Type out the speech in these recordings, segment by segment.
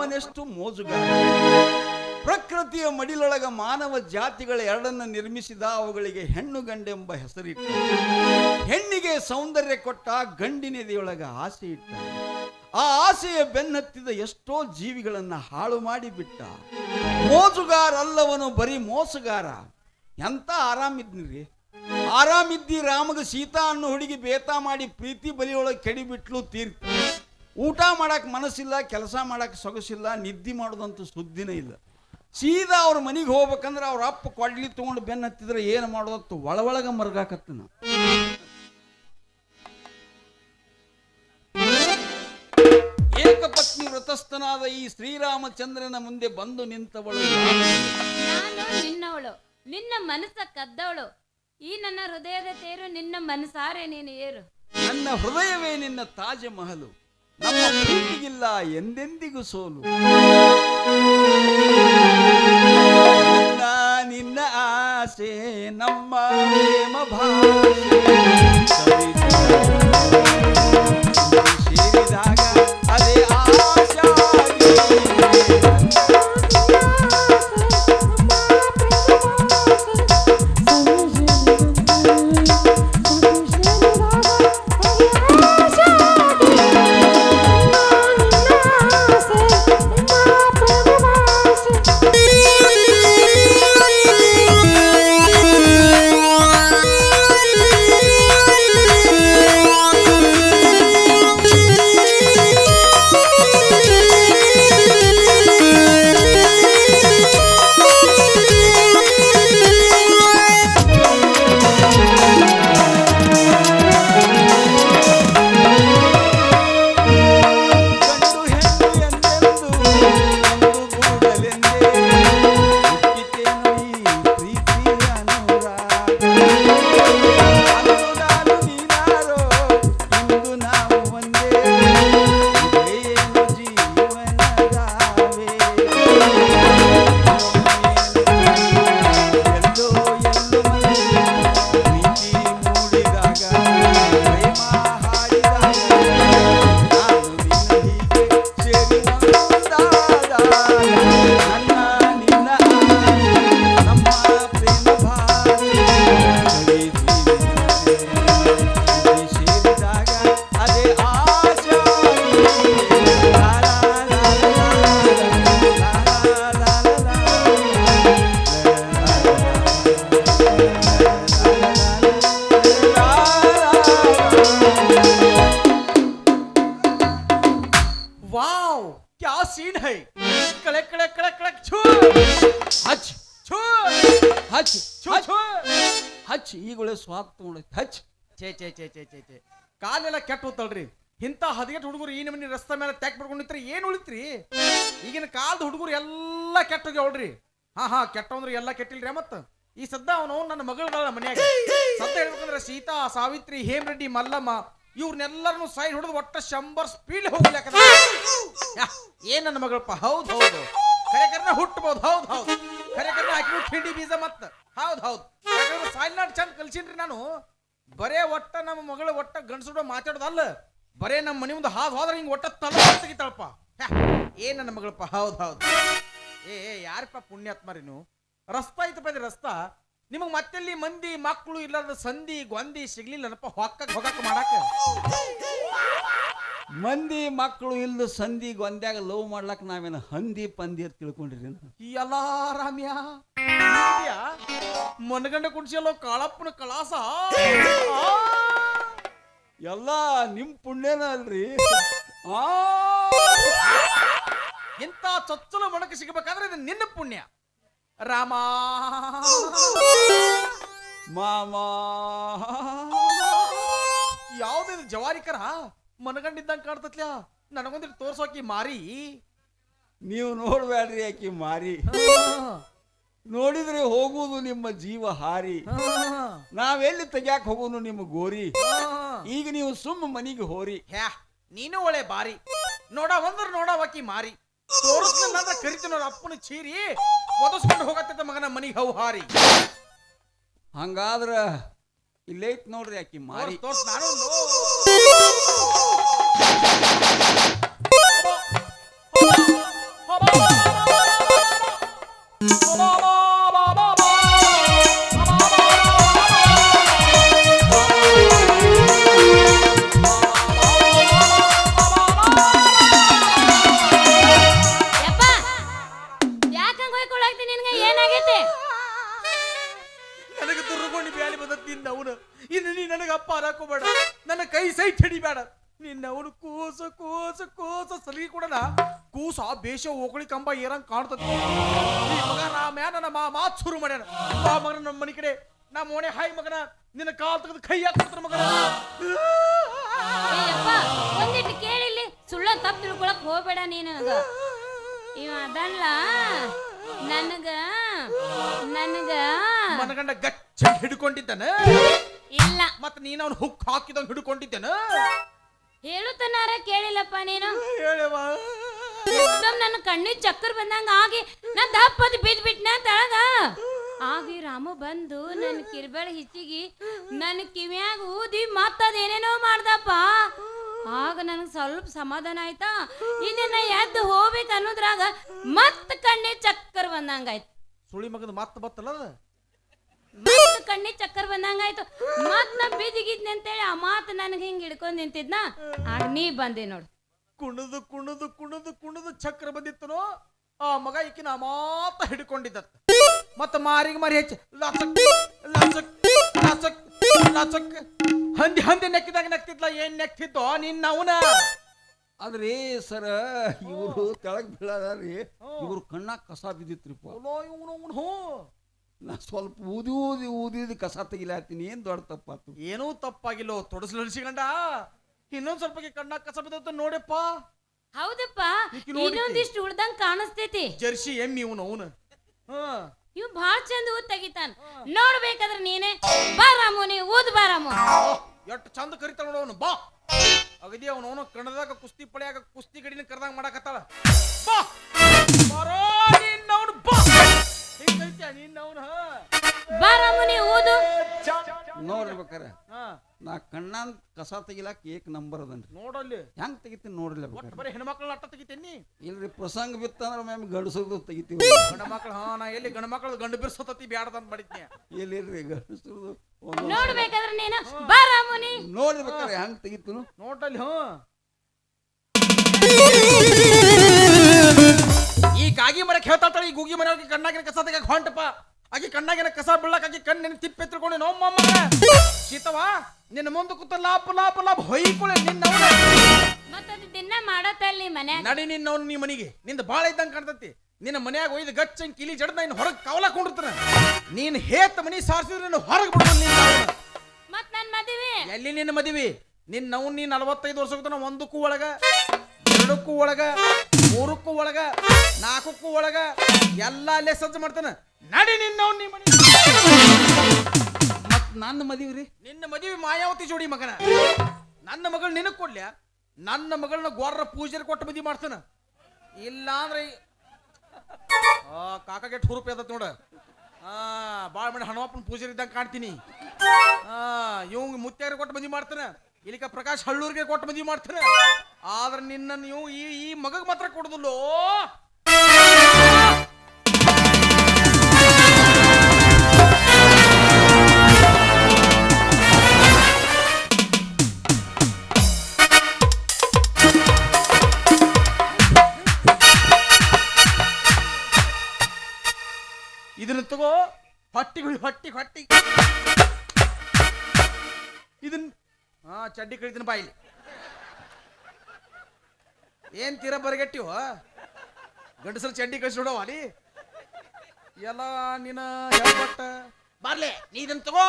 ಅವನೆಷ್ಟು ಮೋಜುಗಾರ. ಪ್ರಕೃತಿಯ ಮಡಿಲೊಳಗ ಮಾನವ ಜಾತಿಗಳ ಎರಡನ್ನ ನಿರ್ಮಿಸಿದ. ಅವುಗಳಿಗೆ ಹೆಣ್ಣು ಗಂಡೆಂಬ ಹೆಸರಿಟ್ಟ. ಹೆಣ್ಣಿಗೆ ಸೌಂದರ್ಯ ಕೊಟ್ಟ, ಗಂಡಿನೆದೆಯೊಳಗ ಆಸೆ ಇಟ್ಟ. ಆ ಆಸೆಯ ಬೆನ್ನತ್ತಿದ ಎಷ್ಟೋ ಜೀವಿಗಳನ್ನ ಹಾಳು ಮಾಡಿ ಬಿಟ್ಟ. ಮೋಜುಗಾರ ಅಲ್ಲವನು, ಬರೀ ಮೋಸಗಾರ. ಎಂತ ಆರಾಮಿದ್ನಿರಿ, ಆರಾಮಿದ್ದಿ. ರಾಮಗ ಸೀತಾ ಅನ್ನೋ ಹುಡುಗಿ ಬೇತಾ ಮಾಡಿ ಪ್ರೀತಿ ಬಲಿಯೊಳಗೆ ಕೆಡಿಬಿಟ್ಲು ತೀರ್ಥ. ಊಟ ಮಾಡಕ್ ಮನಸ್ಸಿಲ್ಲ, ಕೆಲಸ ಮಾಡಕ್ ಸೊಗಸಿಲ್ಲ, ನಿದ್ದೆ ಮಾಡೋದಂತೂ ಸುದ್ದಿನೇ ಇಲ್ಲ. ಸೀದಾ ಅವ್ರ ಮನೆಗೆ ಹೋಗ್ಬೇಕಂದ್ರೆ ಅವ್ರ ಅಪ್ಪ ಕೊಡ್ಲಿ ತಗೊಂಡು ಬೆನ್ನ ಹತ್ತಿದ್ರೆ ಏನು ಮಾಡೋದತ್ತು ಒಳಗ ಮರ್ಗಾಕತ್ತನ. ಏಕಪತ್ನಿ ವ್ರತಸ್ಥನಾದ ಈ ಶ್ರೀರಾಮಚಂದ್ರನ ಮುಂದೆ ಬಂದು ನಿಂತವಳು. ನಾನು ನಿನ್ನವಳು, ನಿನ್ನ ಮನಸ್ಸ ಕದ್ದವಳು. ಈ ನನ್ನ ಹೃದಯದ ತೇರು, ನಿನ್ನ ಮನಸಾರೆ ನೀನು ಏರು. ನನ್ನ ಹೃದಯವೇ ನಿನ್ನ ತಾಜ ಮಹಲು, ನಮ್ಮ ಪ್ರೀತಿಗಿಲ್ಲ ಎಂದೆಂದಿಗೂ ಸೋಲು. ನಿನ್ನ ಆಸೆ ನಮ್ಮ ಪ್ರೇಮ ಭಾಷೆ ಸೇರಿದಾಗ ಅದೇ ಆಶಾ. ಈಗಲೇ ಸ್ವಾದ ತಗೊಂಡೈತಿ ಹಚ್. ಛೇ ಛೇ ಛೇ ಛೇ ಛೇ ಛೇ ಕಾಲೆಲ್ಲ ಕೆಟ್ಟ ಹೋತಲ್ರಿ. ಇಂಥ ಹದಿಗೆಟ್ಟು ಹುಡುಗರು ಈ ನಮನಿ ರಸ್ತೆ ಮೇಲೆ ಟ್ಯಾಕ್ ಬಿಡ್ಕೊಂಡಿತ್ರಿ ಏನ್ ಉಳಿತ್ರಿ? ಈಗಿನ ಕಾಲದ ಹುಡುಗರು ಎಲ್ಲ ಕೆಟ್ಟೋಗ್ಯಾವಳ್ರಿ. ಹಾ ಕೆಟ್ಟವಂದ್ರೆ ಎಲ್ಲ ಕೆಟ್ಟಿಲ್ರಿ. ಮತ್ತ ಈ ಸದ್ದ ಅವನು ನನ್ನ ಮಗಳ ಮನ್ಯಾಗ ಸದ್ದ ಹೇಳ್ಬೇಕಂದ್ರೆ ಸೀತಾ, ಸಾವಿತ್ರಿ, ಹೇಮರೆಡ್ಡಿ, ಮಲ್ಲಮ್ಮ ಇವ್ರನ್ನೆಲ್ಲರನ್ನು ಸೈಡ್ ಹೊಡೆದು ಒಟ್ಟ 100 ಸ್ಪೀಡ್ ಹೋಗ್ಲಾಕ. ಏನ್ ನನ್ನ ಮಗಳಪ್ಪ? ಹೌದು ಹೌದು, ಖರೆಕರ್ನ ಹುಟ್ಟಬಹುದು. ಹೌದು ಹೌದು, ಖರೆಕರ್ನ ಹಾಕಿ ತಿಂಡಿ ಬೀಜ ಮತ್ತ. ಹೌದು ಹೌದು, ಯಾಕಂದ್ರೆ ಸಾಯ್ನಾಡ್ ಚಂದ ಕಲ್ಸಿನ್ರಿ ನಾನು. ಬರೇ ಒಟ್ಟ ನಮ್ಮ ಮಗಳು ಒಟ್ಟ ಗಂಡಸುಡ ಮಾತಾಡೋದಲ್ಲ, ಬರೇ ನಮ್ಮ ಮನೆ ಮುಂದೆ ಹಾದು ಹೋದ್ರೆ ಹಿಂಗೆ ಒಟ್ಟ ತಲೆ ತೆಗಿತಾಳಪ್ಪ. ಏನ್ ನನ್ನ ಮಗಳಪ್ಪ? ಹೌದು ಹೌದು. ಯಾರಪ್ಪ ಪುಣ್ಯಾತ್ಮರಿ ನೀವು? ರಸ್ತಾ ಐತಪ್ಪ ಇದ್ರೆ ರಸ್ತಾ. ನಿಮಗ್ ಮತ್ತೆಲ್ಲಿ ಮಂದಿ ಮಕ್ಕಳು ಇಲ್ಲದ ಸಂಧಿ ಗೊಂದಿ ಸಿಗ್ಲಿಲ್ಲನಪ್ಪ ಹೊಗಕ್ ಮಾಡಾಕ? ಮಂದಿ ಮಕ್ಕಳು ಇಲ್ದ ಸಂಧಿ ಗೊಂದ್ಯಾಗ ಲವ್ ಮಾಡ್ಲಕ್ ನಾವೇನ ಹಂದಿ ಪಂದಿ ಅಂತ ತಿಳ್ಕೊಂಡಿರಿ? ಎಲ್ಲ ರಾಮ್ಯ ಮನಗಂಡ ಕುಡ್ಸಿಯಲ್ಲೋ ಕಾಳಪ್ಪನ ಕಳಾಸ. ಎಲ್ಲ ನಿಮ್ ಪುಣ್ಯನ ಅಲ್ರಿ. ಎಂತ ಚೊಚ್ಚಲು ಮೊಣಕ ಸಿಗಬೇಕಾದ್ರೆ ಇದು ನಿನ್ನ ಪುಣ್ಯ ರಾಮ. ಮಾಮಾ ಯಾವ್ದು ಜವಾರಿಕರ ಮನಗಂಡಿದ್ದಂಗೆ ಕಾಣ್ತತ್ಲ. ನನಗೊಂದಿಟ್ಟು ತೋರ್ಸೋಕಿ ಮಾರಿ. ನೀವು ನೋಡ್ಬೇಡ್ರಿ ಆಕಿ ಮಾರಿ. ನೋಡಿದ್ರೆ ಹೋಗುವುದು ನಿಮ್ಮ ಜೀವ ಹಾರಿ. ನಾವೆಲ್ಲಿ ತೆಗ್ಯಾಕ್ ಹೋಗೋನು ನಿಮ್ಮ ಗೋರಿ. ಈಗ ನೀವು ಸುಮ್ಮ ಮನಿಗೆ ಹೋರಿ. ನೀನು ಒಳ್ಳೆ ಬಾರಿ. ನೋಡವಕಿ ಮಾರಿ. ತೋರಿಸ್ಲಿಲ್ಲ ಅಂದ್ರೆ ಕರಿತೀನೋರ ಅಪ್ಪನ ಚೀರಿ ಒದಸ್ಕೊಂಡು ಹೋಗತ್ತ ಮಗನ ಮನಿಗೆ ಹೌ ಹಾರಿ. ಹಂಗಾದ್ರ ಇಲ್ಲೈತ್ ನೋಡ್ರಿ ಆಕಿ ಮಾರಿ. ತೋರ್ಸ್ ನಾನು ಕೈ ತಡಿಬೇಡ ನಿನ್ನ ಅವನು ಕೂಸ ಕೂಸ ಕೂಸ ಸಲಿಗೆ ಕೊಡಣ ಕೂಸ ಬೇಷ ಓಕಳಿ ಕಂಬ ಏರಂಗ್ ಕಾಣ್ತದೆ ಈ ಮಗ ರಾಮ್ಯ ನನ್ನ ಮಾತ್ ಶುರು ಮಾಡ್ಯಾನ ಬಾ ಮಗನ ನಮ್ಮ ಮನೆ ಕಡೆ ನಮ್ಮ ಮನೆ ಹಾಯ್ ಮಗನ ನಿನ್ನ ಕಾಲ್ ತೆಗೆದು ಕೈ ಹಾಕ್ತಾರ ಮಗನ ಏಯಪ್ಪ ಒಂದಿಟ್ಟು ಕೇಳಿಲ್ಲಿ ಸುಳ್ಳ ತಪ್ಪು ತಿಳ್ಕೊಳಕ್ ಹೋಗ್ಬೇಡ ನೀನು ಇವ ಅದಲ್ಲ ನನಗ ನನಗ ಮನಗಂಡ ಗಚ್ಚ ಹಿಡ್ಕೊಂಡಿದ್ದಾನ ಇಲ್ಲ ಮತ್ತ ನೀನ್ ಅವ್ನು ಹುಕ್ ಹಾಕಿದಂಗ್ ಹಿಡ್ಕೊಂಡಿದ್ದಾನ ಹೇಳುತ್ತನಾರ ಕೇಳಿಲ್ಲಪ್ಪ ನೀನು ಹೇಳವಾ ಎಕ್ದಮ್ ನನ್ನ ಕಣ್ಣಿಗೆ ಚಕ್ಕರ್ ಬಂದಂಗ ಆಗಿ ನಾ ದಪ್ಪದ್ ಬಿದ್ಬಿಟ್ನ ತಳಗ ಆಗಿ ರಾಮು ಬಂದು ನನ್ನ ಕಿರ್ಬಳ ಹಿಚ್ಚಿಗಿ ನನ್ನ ಕಿವಿಯಾಗ ಊದಿ ಮತ್ತದೇನೇನೋ ಮಾಡ್ದಪ್ಪ ಆಗ ನನಗೆ ಸ್ವಲ್ಪ ಸಮಾಧಾನ ಆಯ್ತಾ ಇನ್ನೇನ ಎದ್ದು ಹೋಗ್ಬೇಕು ಅನ್ನೋದ್ರಾಗ ಮತ್ತ ಕಣ್ಣಿಗೆ ಚಕ್ಕರ್ ಬಂದಂಗಾಯ್ತು ಸುಳಿ ಮಗದ ಮತ್ತ ಬತ್ತಲ್ಲ ಮತ್ತ ಕಣ್ಣಿಗೆ ಚಕ್ಕರ್ ಬಂದಂಗಾಯ್ತು ಮತ್ ನಾ ಬಿದ್ದಿಗಿದ್ನಿ ಅಂತೇಳಿ ಆ ಮಾತು ನನಗೆ ಹಿಂಗ್ ಹಿಡ್ಕೊಂಡ್ ನಿಂತಿದ್ನ ಆಗ ನೀ ಬಂದೆ ನೋಡು ಕುಣದು ಕುಣದು ಕುಣದು ಕುಣದು ಚಕ್ರ ಬಂದಿತ್ತನೋ ಆ ಮಗ ಈಕಿನ ಮಾತ ಹಿಡ್ಕೊಂಡಿದ್ದ ಮತ್ತ ಮಾರಿಗೆ ಮಾರಿ ಹೆಚ್ಚು ಲಚಕ್ ಲಚಕ್ ಲಚಕ್ ಲಚಕ್ ಹಂದಿ ಹಂದಿ ನೆಕ್ಕಿದಾಗ ನೆಕ್ತಿದ್ಲ ಏನ್ ನೆಕ್ತಿದ್ದೋ ನಿನ್ನ ಅವನ ಆದ್ರೆ ಸರ ಇವರು ತೆಳಗ್ ಬೀಳದಾರ್ರಿ ಇವ್ರು ಕಣ್ಣಾಗ ಕಸ ಬಿದ್ದಿತ್ರಿಪ್ಪ ಹ್ಞೂ ನಾ ಸ್ವಲ್ಪ ಊದಿ ಊದಿ ಊದಿದ ಕಸ ತೆಗಿಲಾತೀನಿ ಏನ್ ದೊಡ್ಡ ತಪ್ಪಾತು ಏನೂ ತಪ್ಪಾಗಿಲ್ಲೋ ತೊಡಸ್ಲು ಅನಿಸಿಕೊಂಡ ಇನ್ನೊಂದ್ ಸ್ವಲ್ಪ ಕಣ್ಣಾಗ ಕಸ ಬಿದ್ದತ್ತ ನೋಡಪ್ಪ ಹೌದಪ್ಪ ಈಕಿ ನೋಡಿದ್ದಿ? ಇನ್ನೊಂದಿಷ್ಟು ಉಳ್ದಂಗ್ ಕಾಣಿಸ್ತೈತಿ ಜರ್ಸಿ ಎಮ್ಮಿ ಇವನು ಅವನು ಇವ್ ಬಾಳ್ ಚಂದ ಊದ್ ತೆಗಿತಾನ ನೋಡ್ಬೇಕಾದ್ರೆ ನೀನೆ ಬಾ ರಾಮು ನೀ ಊದ್ ಬಾ ರಾಮು ಎಷ್ಟು ಚಂದ ಕರಿತಾಳ ನೋಡ ಅವನು ಬಾ ಅಗದಿ ಅವನು ಕಣದಾಗ ಕುಸ್ತಿ ಪಡೆಯಾಗ ಕುಸ್ತಿ ಗಡಿನ ಕರೆದಾಗ ಮಾಡಕತ್ತಾಳ ಬಾ ಬರೋ ನಿನ್ನವನು ಬಾ ಹಿಂಗೈತ್ಯಾ ನಿನ್ನವನು ಬಾ ರಾಮು ನೀ ಊದು ನೋಡ್ಬೇಕಾರೆ ನಾ ಕಣ್ಣಾನ್ ಕಸ ತೆಗಿಲಾಕ ಏಕ್ ನಂಬರ್ ಅದನ್ರಿ ನೋಡಲ್ಲಿ ಹೆಂಗ್ ತೆಗಿತೀನಿ ನೋಡ್ರಿ ಒಟ್ಟು ಬರೀ ಹೆಣ್ಮಕ್ಳನ್ನ ಅಟ್ಟ ತೆಗಿತೇನಿ ಇಲ್ರಿ ಪ್ರಸಂಗ ಬಿತ್ತಂದ್ರ ಮ್ಯಾಮ್ ಗಂಡಸರು ತೆಗಿತೀವಿ ಗಂಡ ಮಕ್ಳು ನಾ ಎಲ್ಲಿ ಗಂಡ ಮಕ್ಳು ಗಂಡು ಬಿರ್ಸತತಿ ಬ್ಯಾಡದಂತ ಮಾಡಿದ್ನಿ ಎಲ್ಲಿರ್ರಿ ಗಂಡಸರು ನೋಡ್ಬೇಕಾದ್ರೆ ನೀನು ಬಾ ರಾಮು ನೀ ನೋಡ್ಬೇಕಾರೆ ಹೆಂಗ್ ತೆಗಿತೀನು ನೋಡಲ್ಲಿ ಈ ಕಾಗಿ ಮರಕ್ಕೆ ಹೇಳ್ತಾಳ ಈ ಗೂಗಿ ಮರ ಕಣ್ಣಾಗಿನ ಕಸ ತೆಗಕ್ ಹೊಂಟಪ್ಪ ಆಕಿ ಕಣ್ಣಾಗಿನ ಕಸ ಬೀಳಕ್ ಆಕಿ ಕಣ್ಣಿನ ತಿಪ್ಪೆ ತಿಳ್ಕೊಂಡು ನೋಮ್ಮ ಶೀತವಾ ನಿನ್ನ ಮುಂದೆ ಕೂತ ಲಾಪ್ ಲಾಪ್ ಲಾಪ್ ಹೊಯ್ಕೊಳ್ಳೆ ನಿನ್ನ ಮತ್ತದ ದಿನ ಮಾಡತ್ತಲ್ಲಿ ಮನ್ಯಾಗ ನಡಿ ನಿನ್ನವನು ನೀ ಮನಿಗೆ ನಿಂದ ಬಾಳ ಇದ್ದಂಗ ಕಾಣ್ತತಿ ನಿನ್ನ ಮನ್ಯಾಗ ಒಯ್ದು ಗಚ್ಚಂಗ್ ಕಿಲಿ ಜಡ್ದ ಇನ್ನು ಹೊರಗೆ ಕವಲಾಕೊಂಡಿರ್ತಾನ ನೀನ್ ಹೇತ್ ಮನಿ ಸಾರಿಸಿದ್ರೆ ಹೊರಗೆ ಬಿಡ್ತಾನ ನಿನ್ನ ಮತ್ ನನ್ ಮದುವೆ ಎಲ್ಲಿ ನಿನ್ನ ಮದುವೆ ನಿನ್ನವ್ ನೀ 45 ವರ್ಷಕ್ಕೂ ಒಂದಕ್ಕೂ ಒಳಗ ಎರಡಕ್ಕೂ ಒಳಗ ಮೂರಕ್ಕೂ ಒಳಗ ನಾಲ್ಕಕ್ಕೂ ಒಳಗ ಎಲ್ಲ ಅಲ್ಲೇ ಸಜ್ಜು ಮಾಡ್ತಾನ ನಡಿ ನಿನ್ನವ್ ನೀ ಮನಿ ಮತ್ ನನ್ನ ಮದಿವ್ರಿ ನಿನ್ನ ಮದುವೆ ಮಾಯಾವತಿ ಜೋಡಿ ಮಗನ ನನ್ನ ಮಗಳು ನಿನಗ್ ಕೊಡ್ಲ್ಯಾ ನನ್ನ ಮಗಳನ್ನ ಗೋರ್ರ ಪೂಜೆಗೆ ಕೊಟ್ಟು ಮದುವೆ ಮಾಡ್ತಾನ ಇಲ್ಲ ಅಂದ್ರೆ ಕಾಕಾಗೆ ಹುರುಪಿ ಅದತ್ ನೋಡ ಬಾಳ ಮನೆ ಹಣವಪ್ಪನ ಪೂಜೆ ಇದ್ದಂಗೆ ಕಾಣ್ತೀನಿ ಇವಂಗ ಮುತ್ಯಾರಿಗೆ ಕೊಟ್ಟು ಮದುವೆ ಮಾಡ್ತಾನ ಇಲ್ಲಿಕ ಪ್ರಕಾಶ್ ಹಳ್ಳೂರಿಗೆ ಕೊಟ್ಟು ಮದುವೆ ಮಾಡ್ತಾನ ಆದ್ರೆ ನಿನ್ನ ನೀವು ಈ ಮಗಗ್ ಮಾತ್ರ ಕೊಡುದಿಲ್ಲೋ ಇದನ್ನ ತಗೋ ಹೊಟ್ಟಿಗಳು ಹೊಟ್ಟಿ ಹೊಟ್ಟಿ ಇದನ್ನ ಚಡ್ಡಿ ಕಳಿದಿನ ಬಾಯಿಲಿ ಏನ್ ತೀರ ಬರಗಟ್ಟಿವ ಗಂಡಸರು ಚಡ್ಡಿ ಕಳಿಸಿ ನೋಡವ ಅಲ್ಲಿ ಎಲ್ಲ ನೀನ ಹೇಳ್ಬಟ್ಟ ಬರ್ಲೆ ನೀ ಇದನ್ನ ತಗೋ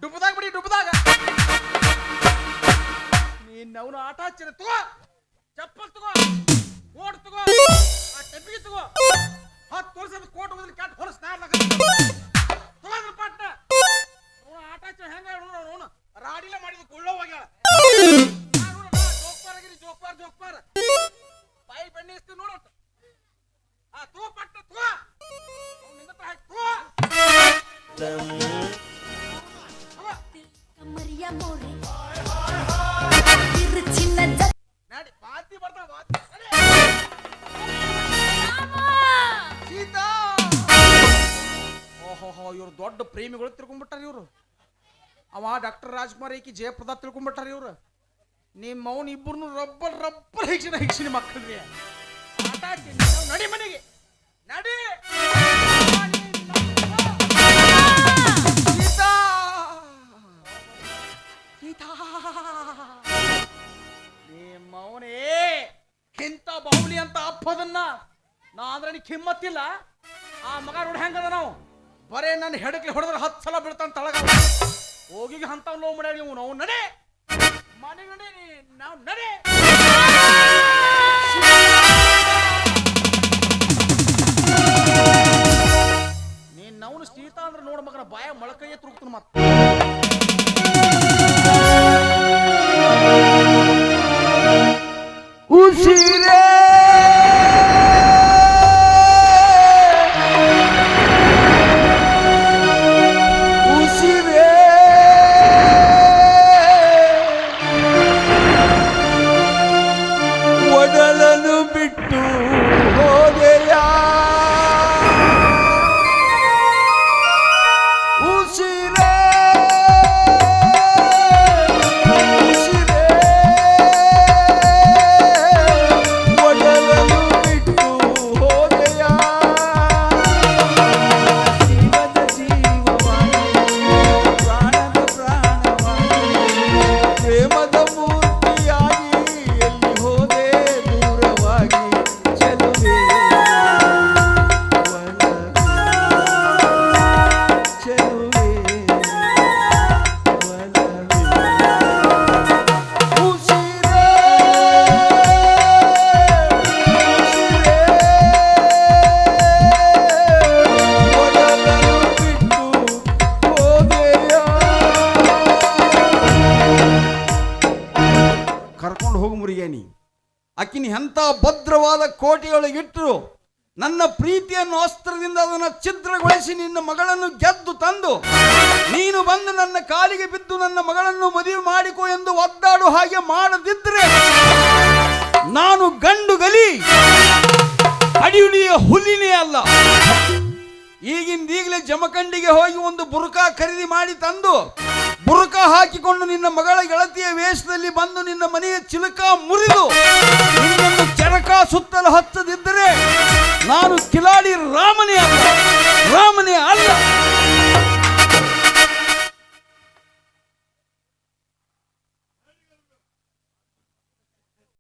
ಡುಬ್ಬದಾಗ ಬಿಡಿ ಡುಬ್ಬದಾಗ ನೀನ್ ಅವನು ಆಟ ಹಚ್ಚಿರ ತಗೋ ಚಪ್ಪಲ್ ತಗೋ ಓಡ್ ತಗೋ ಆ ಟೆಪ್ಪಿಗೆ ತಗೋ 10 ವರ್ಷದ ಕೋಟ್ ಹೋದ್ರೆ ಕ್ಯಾಟ್ ಹೊರಸ್ ತಗೋದ್ರ ಪಾಟ್ನ ಆಟ ಹಚ್ಚ ಹೆಂಗ ಅವನು ರಾಡಿಲ್ಲ ಮಾಡಿದ ಕೊಳ್ಳೋ ಹೋಗ್ಯಾಳ ಜೋಕ್ಪಾರಾಗಿರಿ ಜೋಕ್ಪಾರ್ ಬಾಯಿ ಬೆಣ್ಣೆ ಇಸ್ತೀವಿ ನೋಡ ತಗೋ ಪಟ್ಟ ತಗೋ ನಿನ್ನ ನಡಿ ಬಾತಿ ಬರ್ತಾವ ಓಹೋ ಇವ್ರು ದೊಡ್ಡ ಪ್ರೇಮಿಗಳು ತಿಳ್ಕೊಂಡ್ಬಿಟ್ಟಾರ ಇವ್ರು ಅವ ಡಾಕ್ಟರ್ ರಾಜ್ಕುಮಾರ್ ಈಕಿ ಜಯಪ್ರದಾ ತಿಳ್ಕೊಂಡ್ಬಿಟ್ಟಾರ ಇವ್ರು ನಿಮ್ಮ ಅವನ್ ಇಬ್ಬರು ರಬ್ಬರ್ ಹಿಕ್ಷಿನ ಮಕ್ಕಳ್ರಿ ಆಟ ನಡಿ ಮನೆಗೆ ನಡಿ ಸೀತಾ ಆದ್ರೆ ನೀ ಕಿಮ್ಮತ್ತಿಲ್ಲ. ಆ ಮಗ ನೋಡಿ ಹೆಂಗದ ನಾವು ಬರೇ ನನ್ನ ಹೆಡಕ್ಲಿ ಹೊಡೆದ್ರೆ 10 ಸಲ ಬೀಳ್ತಾನ ತಳಗ. ಹೋಗಿ ಅಂತ ಲೋ ಮಾಡ್ಯಾರ ನೀವು. ನಾವು ನಡೆ ಮನೆ ನಡೆ, ನಾವು ನಡೆ. ನೀನ್ ನಾವು ಸೀತಾ ಅಂದ್ರೆ ನೋಡ ಮಗನ ಬಾಯ ಮೊಳಕೈಯ ತುರುಕ್ತಾನ ಮತ್ತ. ಉಸಿರೇ ಉಸಿರೇ ಒಡಲನ್ನು ಬಿಟ್ಟು ಹೋದೆಯಾ. ಉಸಿರೇ ಉಸಿರೇ ಒಡಲನ್ನು ಬಿಟ್ಟು ಹೋದೆಯಾ. ಜೀವದ ಜೀವವಾಗಿ ಪ್ರಾಣದ ಪ್ರಾಣವಾಗಿ ಪ್ರೇಮದ ಮೂರ್ತಿಯಾಗಿ ಎಲ್ಲಿ ಹೋದೆ ದೂರವಾಗಿ. ಚೆಲುವೆ ಚೆಲುವೆ ಉಸಿರೇ ಒಡಲನ್ನು ಬಿಟ್ಟು ಹೋದೆಯಾ. ಕರ್ಕೊಂಡು ಹೋಗು ಮುರಿಗೇನಿ. ಅಕ್ಕಿನಿ ಎಂಥ ಭದ್ರವಾದ ಕೋಟೆಯೊಳಗಿಟ್ಟರು ನನ್ನ ಪ್ರೀತಿಯನ್ನು ಅಸ್ತ್ರದಿಂದ ಅದನ್ನು ಛಿದ್ರಗೊಳಿಸಿ ನಿನ್ನ ಮಗಳನ್ನು ಗೆದ್ದು ತಂದು ನೀನು ಬಂದು ನನ್ನ ಕಾಲಿಗೆ ಬಿದ್ದು ನನ್ನ ಮಗಳನ್ನು ಮದುವೆ ಮಾಡಿಕೊ ಎಂದು ಒದ್ದಾಡು ಹಾಗೆ ಮಾಡದಿದ್ರೆ ನಾನು ಗಂಡು ಗಲಿ ಅಡಿಯುಳಿಯ ಹುಲಿನೇ ಅಲ್ಲ. ಈಗಿಂದೀಗಲೇ ಜಮಖಂಡಿಗೆ ಹೋಗಿ ಒಂದು ಬುರ್ಕಾ ಖರೀದಿ ಮಾಡಿ ತಂದು ಬುರ್ಕಾ ಹಾಕಿಕೊಂಡು ನಿನ್ನ ಮಗಳ ಗೆಳತಿಯ ವೇಷದಲ್ಲಿ ಬಂದು ನಿನ್ನ ಮನೆಯ ಚಿಲಕ ಮುರಿದು ನಿನ್ನನ್ನು ಚರಕ ಸುತ್ತಲು ಹಚ್ಚದಿದ್ದರೆ ನಾನು ಕಿಲಾಡಿ ರಾಮನೇ ಅಲ್ಲ.